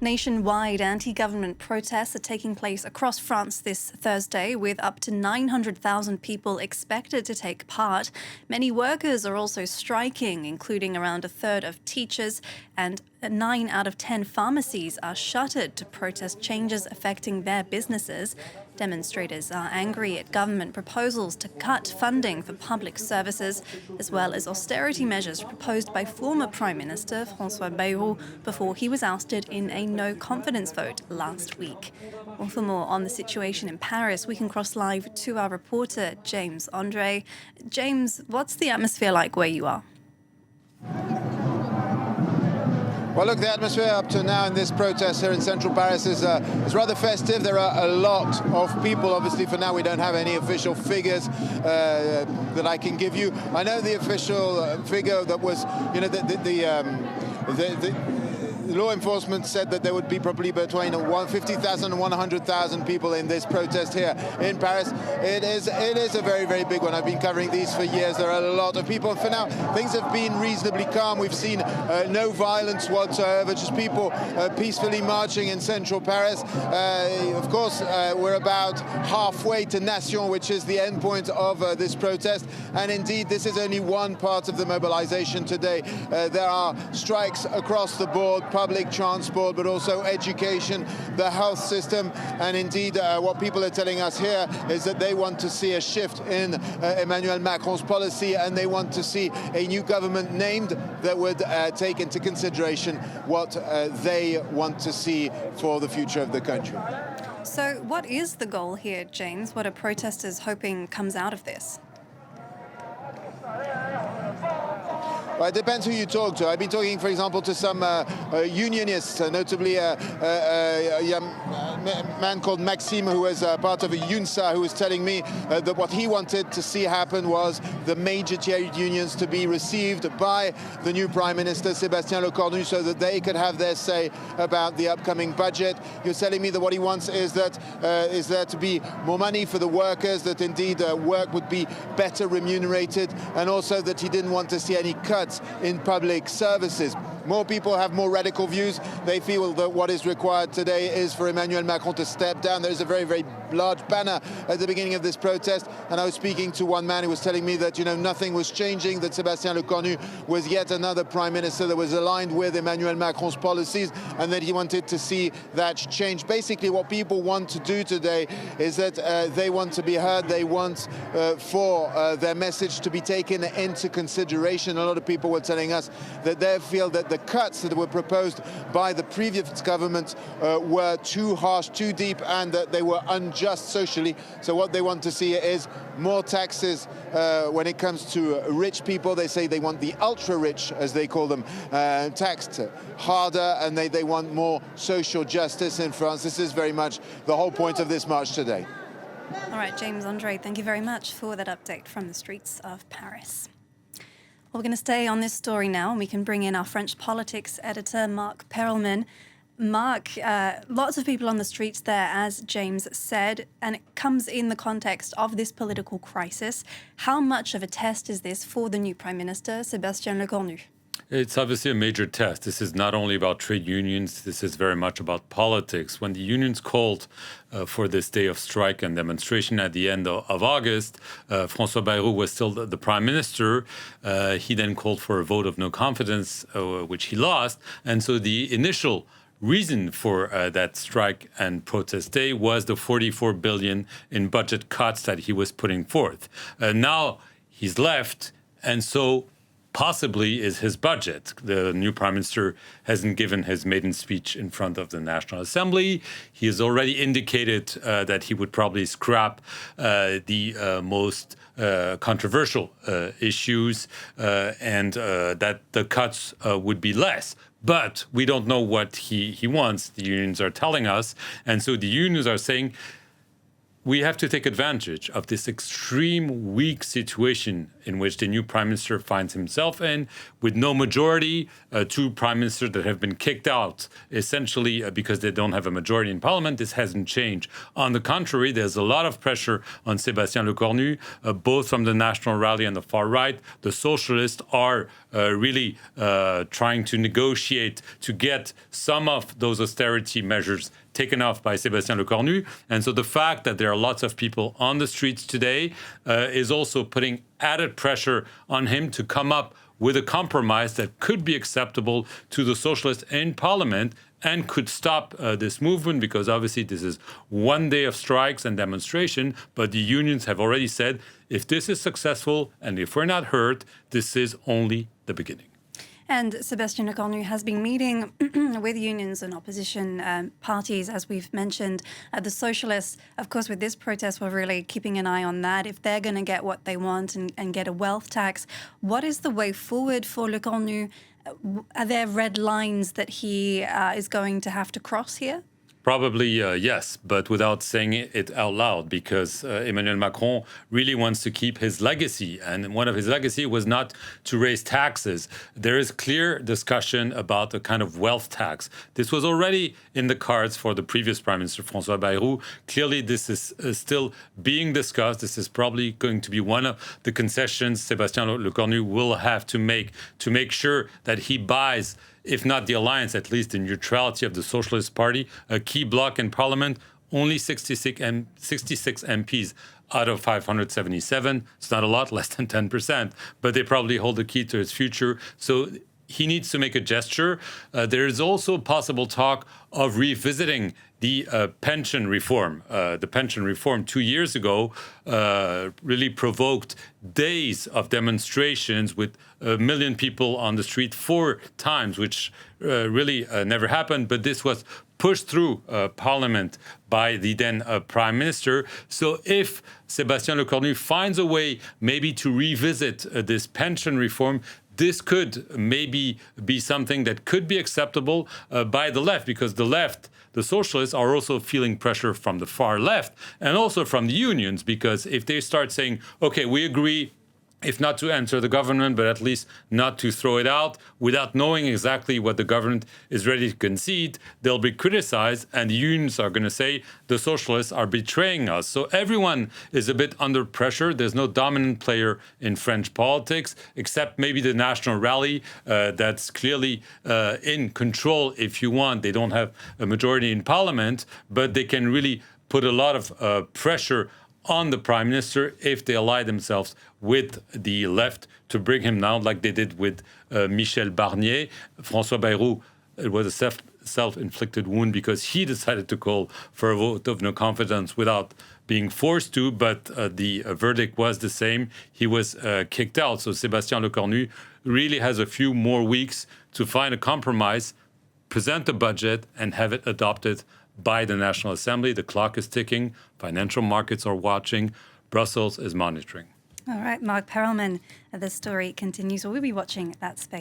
Nationwide anti-government protests are taking place across France this Thursday, with up to 900,000 people expected to take part. Many workers are also striking, including around a third of teachers, and 9 out of 10 pharmacies are shuttered to protest changes affecting their businesses. Demonstrators are angry at government proposals to cut funding for public services, as well as austerity measures proposed by former Prime Minister François Bayrou before he was ousted in a no-confidence vote last week. Well, for more on the situation in Paris, we can cross live to our reporter, James André. James, what's the atmosphere like where you are? Well, look, the atmosphere up to now in this protest here in central Paris is rather festive. There are a lot of people. Obviously, for now, we don't have any official figures that I can give you. I know the official figure that was, you know, the law enforcement said that there would be probably between 50,000 and 100,000 people in this protest here in Paris. It is a very, very big one. I've been covering these for years. There are a lot of people. For now, things have been reasonably calm. We've seen no violence whatsoever, just people peacefully marching in central Paris. Of course, we're about halfway to Nation, which is the end point of this protest. And indeed, this is only one part of the mobilization today. There are strikes across the board, public transport, but also education, the health system. And indeed, what people are telling us here is that they want to see a shift in Emmanuel Macron's policy, and they want to see a new government named that would take into consideration what they want to see for the future of the country. So what is the goal here, James? What are protesters hoping comes out of this? Well, it depends who you talk to. I've been talking, for example, to some unionists, notably a man called Maxime, who was part of a UNSA, who was telling me that what he wanted to see happen was the major trade unions to be received by the new Prime Minister, Sébastien Lecornu, so that they could have their say about the upcoming budget. He was telling me that what he wants is that is there to be more money for the workers, that indeed work would be better remunerated, and also that he didn't want to see any cuts in public services. More people have more radical views. They feel that what is required today is for Emmanuel Macron to step down. There's a very, very large banner at the beginning of this protest, and I was speaking to one man who was telling me that, you know, nothing was changing, that Sébastien Lecornu was yet another prime minister that was aligned with Emmanuel Macron's policies, and that he wanted to see that change. Basically, what people want to do today is that they want to be heard. They want for their message to be taken into consideration. A lot of people were telling us that they feel that the cuts that were proposed by the previous government were too harsh, too deep, and that they were unjust socially. So what they want to see is more taxes when it comes to rich people. They say they want the ultra-rich, as they call them, taxed harder, and they want more social justice in France. This is very much the whole point of this march today. All right, James André, thank you very much for that update from the streets of Paris. We're going to stay on this story now, and we can bring in our French politics editor, Mark Perelman. Mark, lots of people on the streets there, as James said, and it comes in the context of this political crisis. How much of a test is this for the new Prime Minister, Sébastien Lecornu? It's obviously a major test. This is not only about trade unions. This is very much about politics. When the unions called for this day of strike and demonstration at the end of August, François Bayrou was still the prime minister. He then called for a vote of no confidence, which he lost. And so the initial reason for that strike and protest day was the 44 billion in budget cuts that he was putting forth. Now he's left, and so possibly is his budget. The new prime minister hasn't given his maiden speech in front of the National Assembly. He has already indicated that he would probably scrap the most controversial issues and that the cuts would be less. But we don't know what he wants, the unions are telling us. And so the unions are saying, we have to take advantage of this extreme weak situation in which the new prime minister finds himself in, with no majority, two prime ministers that have been kicked out, essentially because they don't have a majority in parliament. This hasn't changed. On the contrary, there's a lot of pressure on Sébastien Lecornu, both from the National Rally and the far right. The socialists are really trying to negotiate to get some of those austerity measures taken off by Sébastien Lecornu. And so the fact that there are lots of people on the streets today is also putting added pressure on him to come up with a compromise that could be acceptable to the socialists in parliament and could stop this movement, because obviously this is one day of strikes and demonstration, but the unions have already said if this is successful and if we're not hurt, this is only the beginning. And Sébastien Lecornu has been meeting with unions and opposition parties, as we've mentioned. The socialists, of course, with this protest, were really keeping an eye on that. If they're going to get what they want and get a wealth tax, what is the way forward for Lecornu? Are there red lines that he is going to have to cross here? Probably yes, but without saying it out loud, because Emmanuel Macron really wants to keep his legacy. And one of his legacy was not to raise taxes. There is clear discussion about a kind of wealth tax. This was already in the cards for the previous Prime Minister, François Bayrou. Clearly, this is still being discussed. This is probably going to be one of the concessions Sébastien Lecornu will have to make sure that he buys, if not the alliance, at least the neutrality of the Socialist Party, a key bloc in parliament. Only 66 MPs out of 577. It's not a lot, less than 10%, but they probably hold the key to his future. So he needs to make a gesture. There is also possible talk of revisiting the pension reform. The pension reform 2 years ago really provoked days of demonstrations with 1 million people on the street 4 times, which really never happened. But this was pushed through Parliament by the then Prime Minister. So if Sébastien Lecornu finds a way maybe to revisit this pension reform, this could maybe be something that could be acceptable by the left, because the left, the socialists, are also feeling pressure from the far left and also from the unions, because if they start saying, okay, we agree, if not to enter the government, but at least not to throw it out, without knowing exactly what the government is ready to concede, they'll be criticized, and the unions are going to say the socialists are betraying us. So everyone is a bit under pressure. There's no dominant player in French politics, except maybe the National Rally that's clearly in control, if you want. They don't have a majority in parliament, but they can really put a lot of pressure on the Prime Minister if they ally themselves with the left to bring him down, like they did with Michel Barnier. François Bayrou, it was a self-inflicted wound because he decided to call for a vote of no confidence without being forced to, but the verdict was the same. He was kicked out. So Sébastien Lecornu really has a few more weeks to find a compromise, present a budget, and have it adopted by the National Assembly. The clock is ticking. Financial markets are watching. Brussels is monitoring. All right, Mark Perelman, the story continues. We'll be watching that space.